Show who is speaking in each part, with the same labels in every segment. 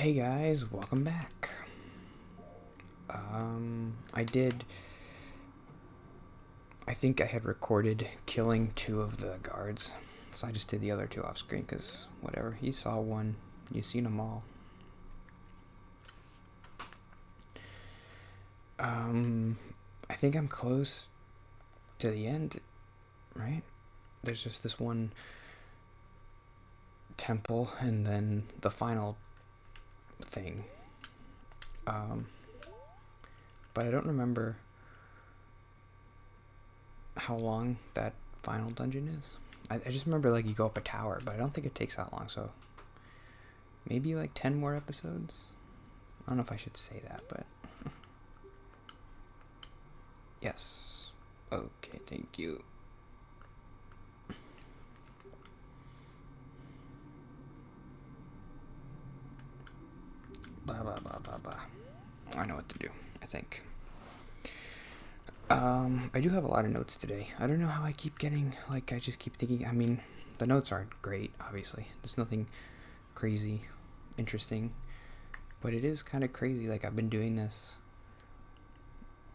Speaker 1: Hey guys, welcome back. I think I had recorded killing two of the guards, so I just did the other two off screen because whatever. You saw one, you've seen them all. I think I'm close to the end, right? There's just this one temple and then the final thing. But I don't remember how long that final dungeon is. I just remember like you go up a tower, but I don't think it takes that long, so maybe like 10 more episodes? I don't know if I should say that, but yes. Okay, thank you. Blah blah blah blah blah. I know what to do, I think. I do have a lot of notes today. I don't know how I keep getting, like, I just keep thinking, I mean, the notes aren't great, obviously. There's nothing crazy, interesting, but it is kind of crazy. Like, I've been doing this.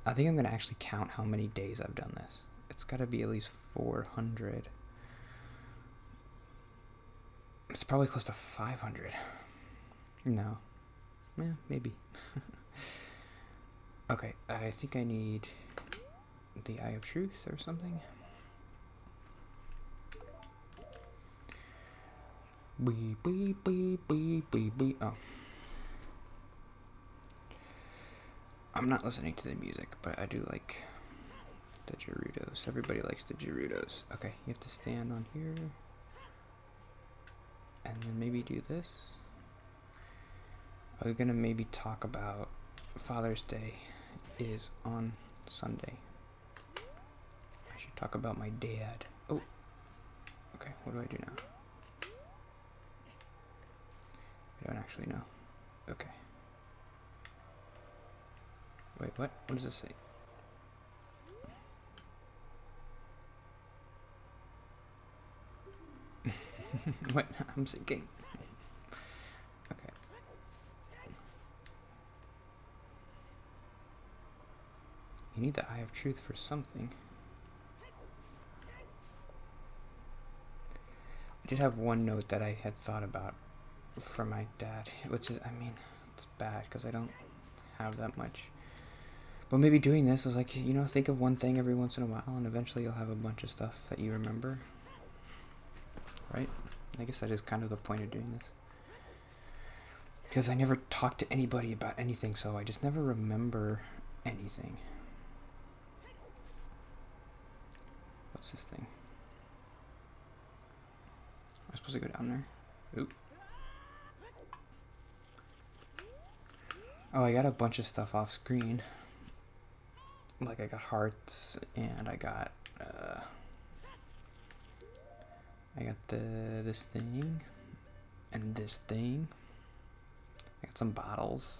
Speaker 1: I think I'm going to actually count how many days I've done this. It's got to be at least 400. It's probably close to 500. No. Yeah, maybe. Okay, I think I need the Eye of Truth or something. Oh. I'm not listening to the music, but I do like the Gerudos. Everybody likes the Gerudos. Okay, you have to stand on here. And then maybe do this. I was gonna maybe talk about Father's Day is on Sunday. I should talk about my dad. Oh, okay, what do I do now? I don't actually know. Okay. Wait, what? What does this say? What? I'm thinking. Okay. You need the Eye of Truth for something. I did have one note that I had thought about for my dad, which is, I mean, it's bad because I don't have that much. But maybe doing this is like, you know, think of one thing every once in a while and eventually you'll have a bunch of stuff that you remember. Right? I guess that is kind of the point of doing this. Because I never talk to anybody about anything, so I just never remember anything. What's this thing? Am I supposed to go down there? Oop. Oh, I got a bunch of stuff off screen. Like I got hearts and I got this thing and this thing. I got some bottles.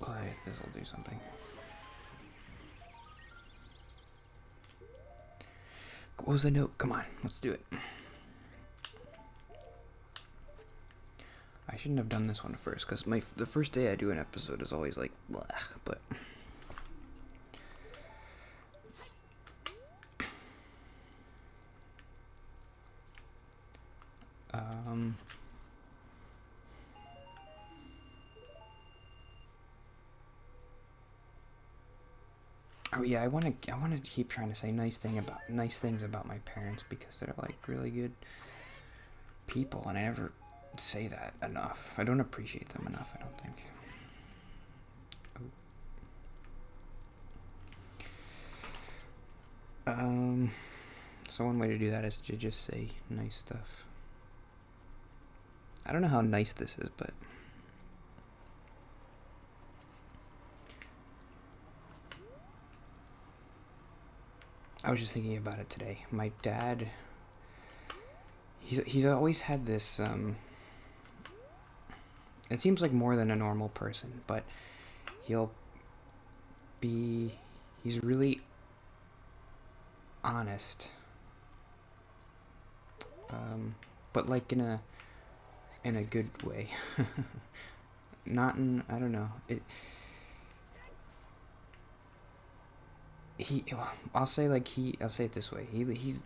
Speaker 1: Boy, this will do something. What was the note? Come on, let's do it. I shouldn't have done this one first, because the first day I do an episode is always like, bleh, but... Oh yeah, I want to keep trying to say nice things about my parents because they're like really good people, and I never say that enough. I don't appreciate them enough, I don't think. So one way to do that is to just say nice stuff. I don't know how nice this is, but I was just thinking about it today. My dad, he's always had this, it seems like more than a normal person, but he's really honest but like in a good way. Not in, I don't know. I'll say it this way. He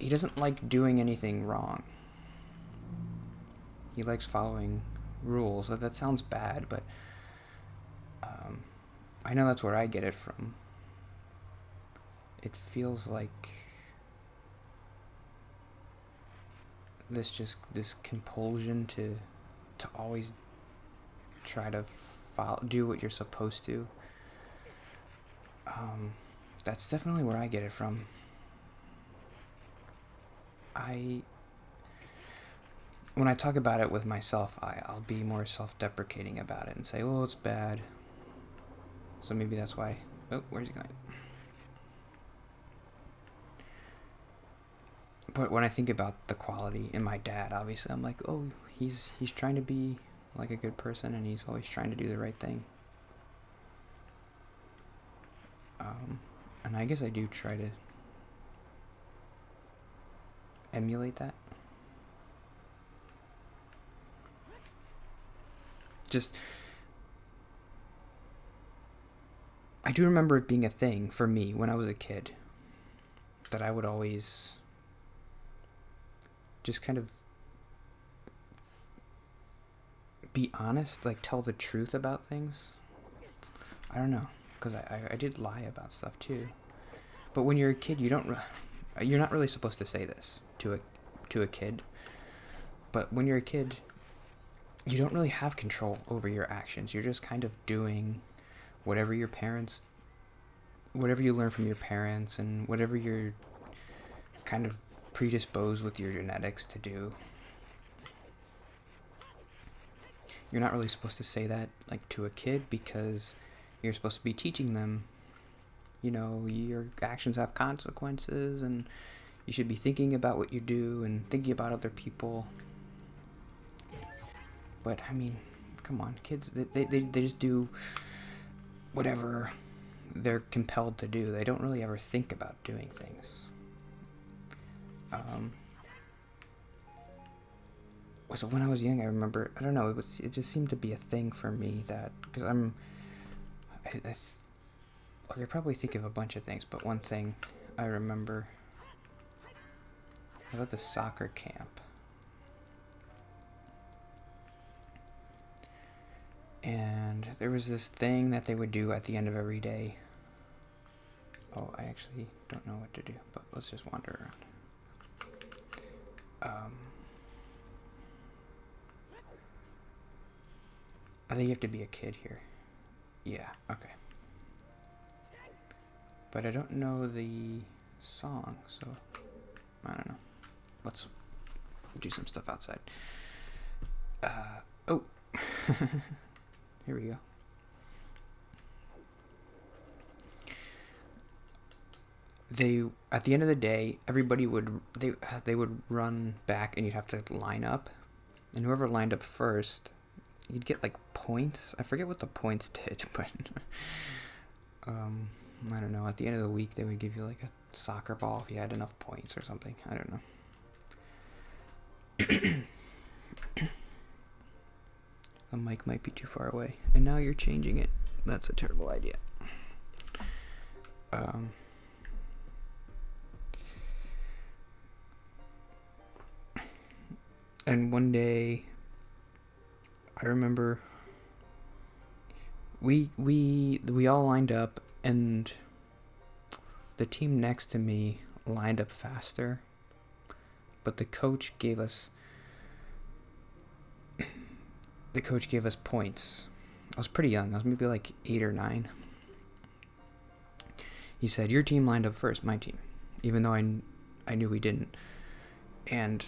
Speaker 1: doesn't like doing anything wrong. He likes following rules. That sounds bad, but I know that's where I get it from. It feels like this compulsion to always try to do what you're supposed to. That's definitely where I get it from. When I talk about it with myself, I'll be more self-deprecating about it and say, "Oh, it's bad." So maybe that's why. Oh, where's he going? But when I think about the quality in my dad, obviously, I'm like, oh, he's trying to be like a good person, and he's always trying to do the right thing. And I guess I do try to emulate that. I do remember it being a thing for me when I was a kid, that I would always just kind of be honest, like tell the truth about things. I don't know, because I did lie about stuff too. But when you're a kid, you're not really supposed to say this to a kid. But when you're a kid, you don't really have control over your actions. You're just kind of doing whatever you learn from your parents, and whatever you're kind of predisposed with your genetics to do. You're not really supposed to say that like to a kid, because you're supposed to be teaching them, your actions have consequences, and you should be thinking about what you do and thinking about other people. But I mean, come on, kids, they just do whatever they're compelled to do. They don't really ever think about doing things. So when I was young, I remember, I don't know, it just seemed to be a thing for me, that, because I could probably think of a bunch of things, but one thing I remember, I was at the soccer camp, and there was this thing that they would do at the end of every day. Oh, I actually don't know what to do, but let's just wander around. I think you have to be a kid here. Yeah, okay. But I don't know the song, so I don't know. Let's do some stuff outside. Oh. Here we go. At the end of the day, everybody they would run back, and you'd have to line up, and whoever lined up first, you'd get like points. I forget what the points did, but I don't know. At the end of the week, they would give you like a soccer ball if you had enough points or something. I don't know. The mic might be too far away, and now you're changing it. That's a terrible idea. And one day, I remember we all lined up, and the team next to me lined up faster, but the coach gave us points. I was pretty young. I was maybe like 8 or 9. He said, "Your team lined up first, my team," even though I knew we didn't. And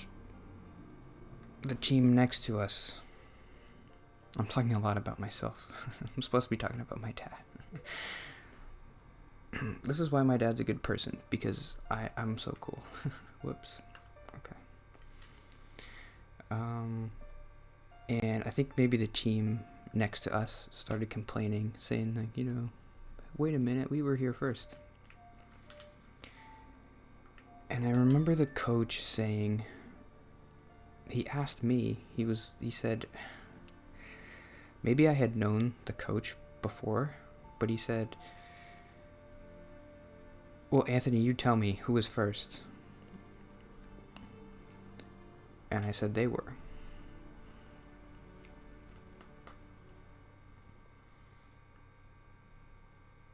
Speaker 1: the team next to us, I'm talking a lot about myself. I'm supposed to be talking about my dad. This is why my dad's a good person, because I'm so cool. Whoops. Okay. And I think maybe the team next to us started complaining, saying like, wait a minute, we were here first. And I remember the coach saying, he asked me, he said, maybe I had known the coach before, but he said, well, Anthony, you tell me who was first. And I said they were.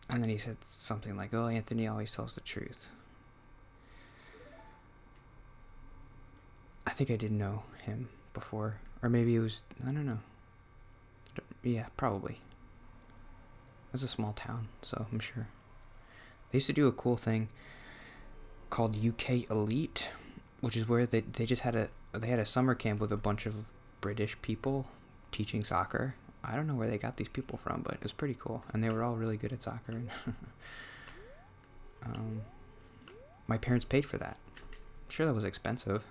Speaker 1: And then he said something like, oh, Anthony always tells the truth. I think I did know him before. Or maybe it was, I don't know. Yeah, probably. It was a small town, so I'm sure. They used to do a cool thing called UK Elite, which is where they just had a summer camp with a bunch of British people teaching soccer. I don't know where they got these people from, but it was pretty cool, and they were all really good at soccer. My parents paid for that. I'm sure that was expensive.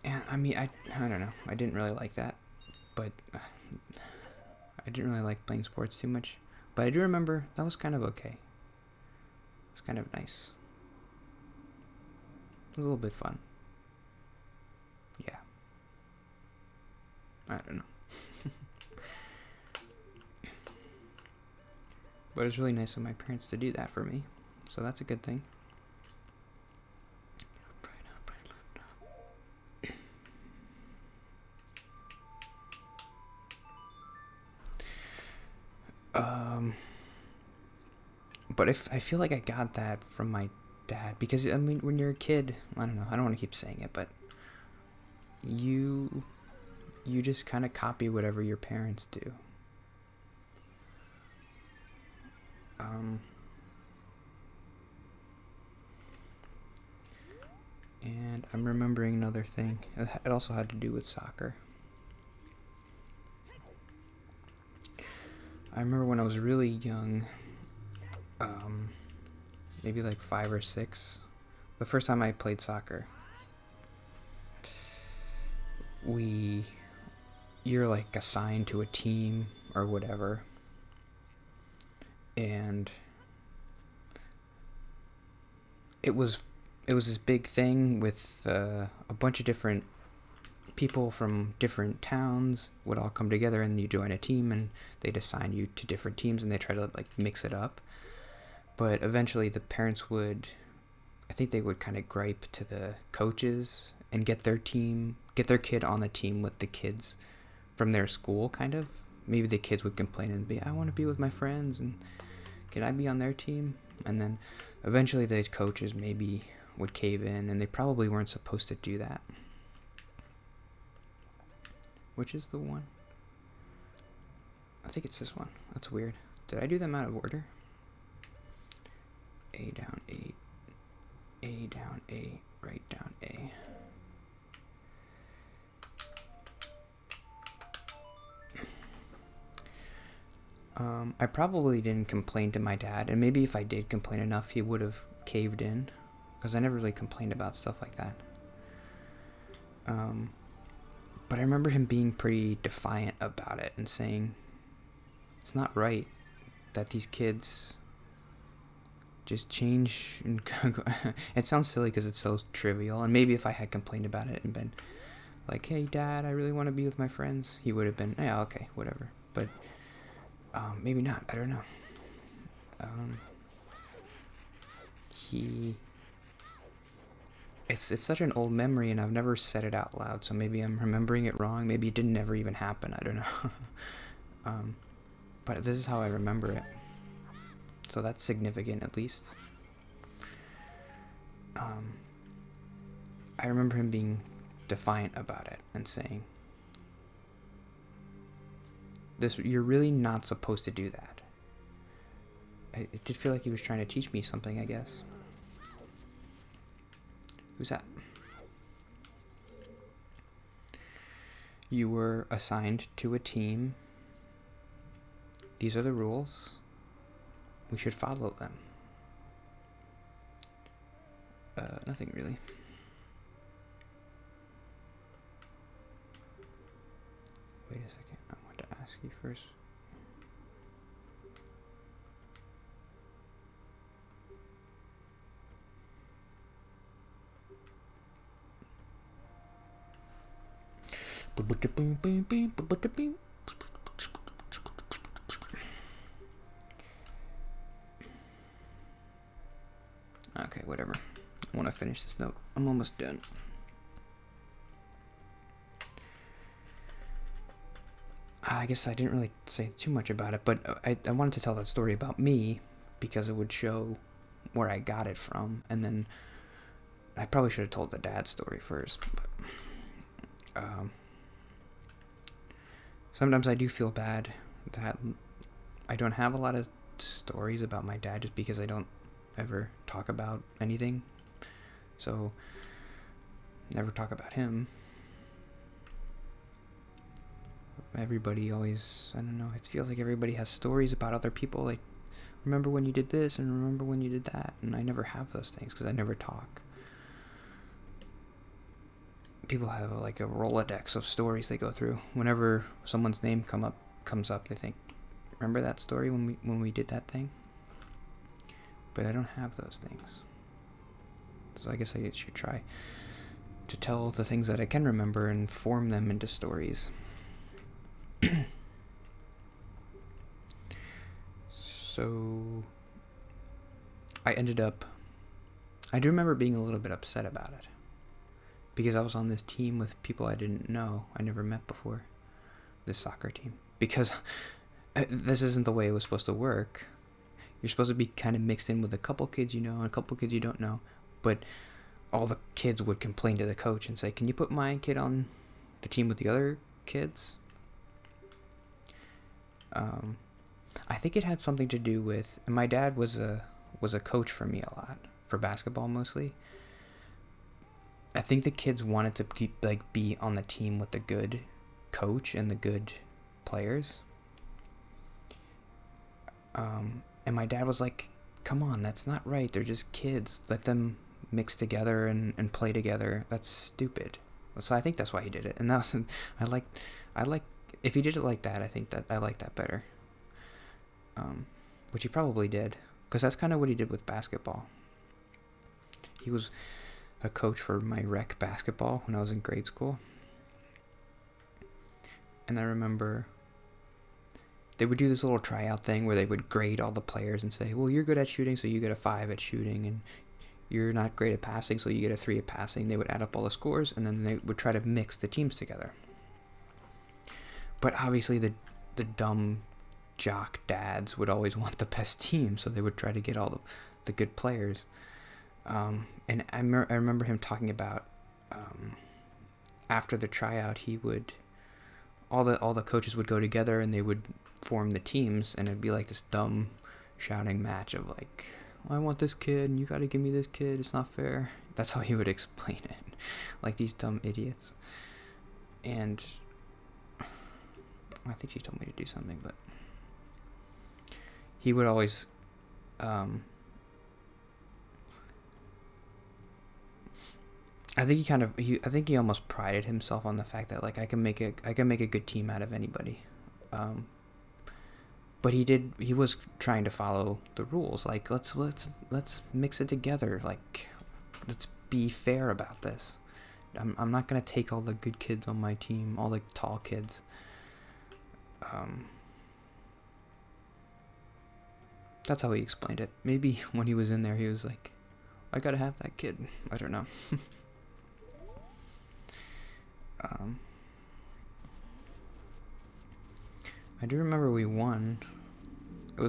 Speaker 1: And I mean, I don't know. I didn't really like that, but I didn't really like playing sports too much. But I do remember that was kind of okay. It was kind of nice. It was a little bit fun. Yeah. I don't know. But it's really nice of my parents to do that for me. So that's a good thing. But if I feel like I got that from my dad, because I mean, when you're a kid, I don't know, I don't want to keep saying it, but you just kind of copy whatever your parents do. And I'm remembering another thing. It also had to do with soccer. I remember when I was really young, maybe like 5 or 6, the first time I played soccer, you're like assigned to a team or whatever, and it was this big thing with a bunch of different people from different towns would all come together, and you join a team, and they'd assign you to different teams, and they try to like mix it up. But eventually the parents would, I think they would kind of gripe to the coaches and get their kid on the team with the kids from their school, kind of. Maybe the kids would complain and be, I want to be with my friends, and can I be on their team? And then eventually the coaches maybe would cave in, and they probably weren't supposed to do that. Which is the one? I think it's this one. That's weird. Did I do them out of order? A down A down A, right down A. I probably didn't complain to my dad, and maybe if I did complain enough, he would have caved in, because I never really complained about stuff like that. But I remember him being pretty defiant about it and saying, it's not right that these kids just change and it sounds silly because it's so trivial, and maybe if I had complained about it and been like, hey dad, I really want to be with my friends, he would have been, yeah, okay, whatever. But maybe not, I don't know. It's such an old memory, and I've never said it out loud, so maybe I'm remembering it wrong, maybe it didn't ever even happen, I don't know. But this is how I remember it. So that's significant, at least. I remember him being defiant about it and saying, you're really not supposed to do that. It did feel like he was trying to teach me something, I guess. Who's that? You were assigned to a team. These are the rules. We should follow them. Nothing really. Wait a second. I want to ask you first. Okay, whatever. I want to finish this note. I'm almost done. I guess I didn't really say too much about it, but I wanted to tell that story about me because it would show where I got it from, and then I probably should have told the dad story first. But, sometimes I do feel bad that I don't have a lot of stories about my dad just because I don't ever talk about anything. So, never talk about him. Everybody always, I don't know, it feels like everybody has stories about other people, like, remember when you did this and remember when you did that, and I never have those things because I never talk. People have like a Rolodex of stories they go through. Whenever someone's name comes up, they think, remember that story when we did that thing? But I don't have those things. So I guess I should try to tell the things that I can remember and form them into stories. So I do remember being a little bit upset about it because I was on this team with people I didn't know, I never met before, this soccer team, because this isn't the way it was supposed to work. You're supposed to be kind of mixed in with a couple kids you know and a couple kids you don't know, but all the kids would complain to the coach and say, can you put my kid on the team with the other kids? I think it had something to do with, and my dad was a coach for me a lot, for basketball mostly. I think the kids wanted to be on the team with the good coach and the good players. And my dad was like, come on, that's not right. They're just kids. Let them mix together and play together. That's stupid. So I think that's why he did it. And that was, I like, if he did it like that, I think that I like that better. Which he probably did, because that's kind of what he did with basketball. He was a coach for my rec basketball when I was in grade school. And I remember they would do this little tryout thing where they would grade all the players and say, well, you're good at shooting, so you get a 5 at shooting, and you're not great at passing, so you get a 3 at passing. They would add up all the scores, and then they would try to mix the teams together. But obviously the dumb jock dads would always want the best team, so they would try to get all the good players. And I remember him talking about after the tryout, he would all the coaches would go together and they would form the teams, and it'd be like this dumb shouting match of like, well, I want this kid and you got to give me this kid. It's not fair. That's how he would explain it, like these dumb idiots. And I think she told me to do something, but he would always I think he almost prided himself on the fact that like I can make a good team out of anybody. But he was trying to follow the rules. Like let's mix it together. Like let's be fair about this. I'm not gonna take all the good kids on my team, all the tall kids. That's how he explained it. Maybe when he was in there, he was like, I gotta have that kid. I don't know. I do remember we won. I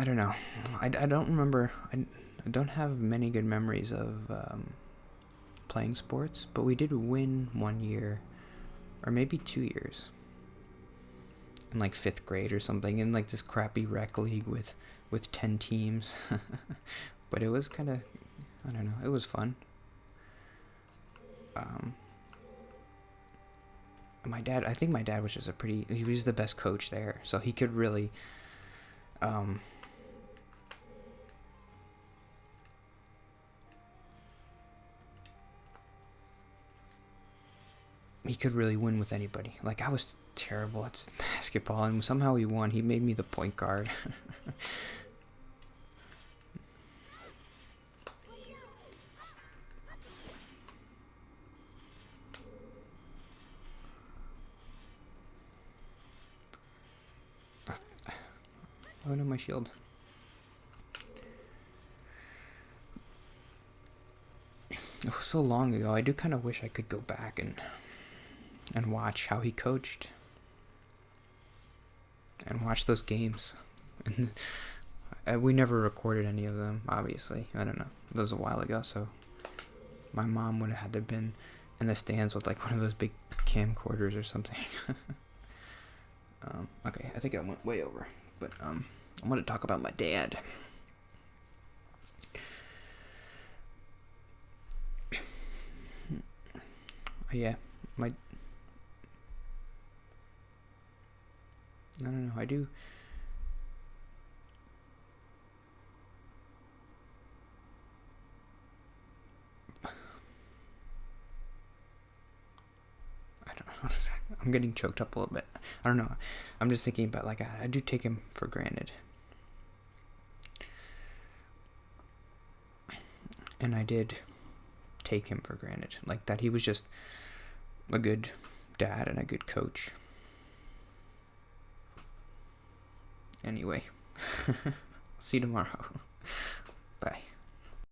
Speaker 1: don't know. I don't remember. I don't have many good memories of playing sports, but we did win 1 year, or maybe 2 years, in like 5th grade or something, in like this crappy rec league with 10 teams. But it was kind of, I don't know, it was fun. I think my dad was just he was the best coach there, so he could really win with anybody. Like, I was terrible at basketball, and somehow he won. He made me the point guard. Oh no, my shield. It was so long ago. I do kind of wish I could go back and watch how he coached and watch those games. And we never recorded any of them, obviously. I don't know. It was a while ago, so my mom would have had to have been in the stands with like one of those big camcorders or something. Okay, I think I went way over, but I want to talk about my dad. Yeah, I don't know. I do. I don't know. I'm getting choked up a little bit. I don't know. I'm just thinking about like I do take him for granted, and I did take him for granted, like that he was just a good dad and a good coach. Anyway, see you tomorrow. Bye.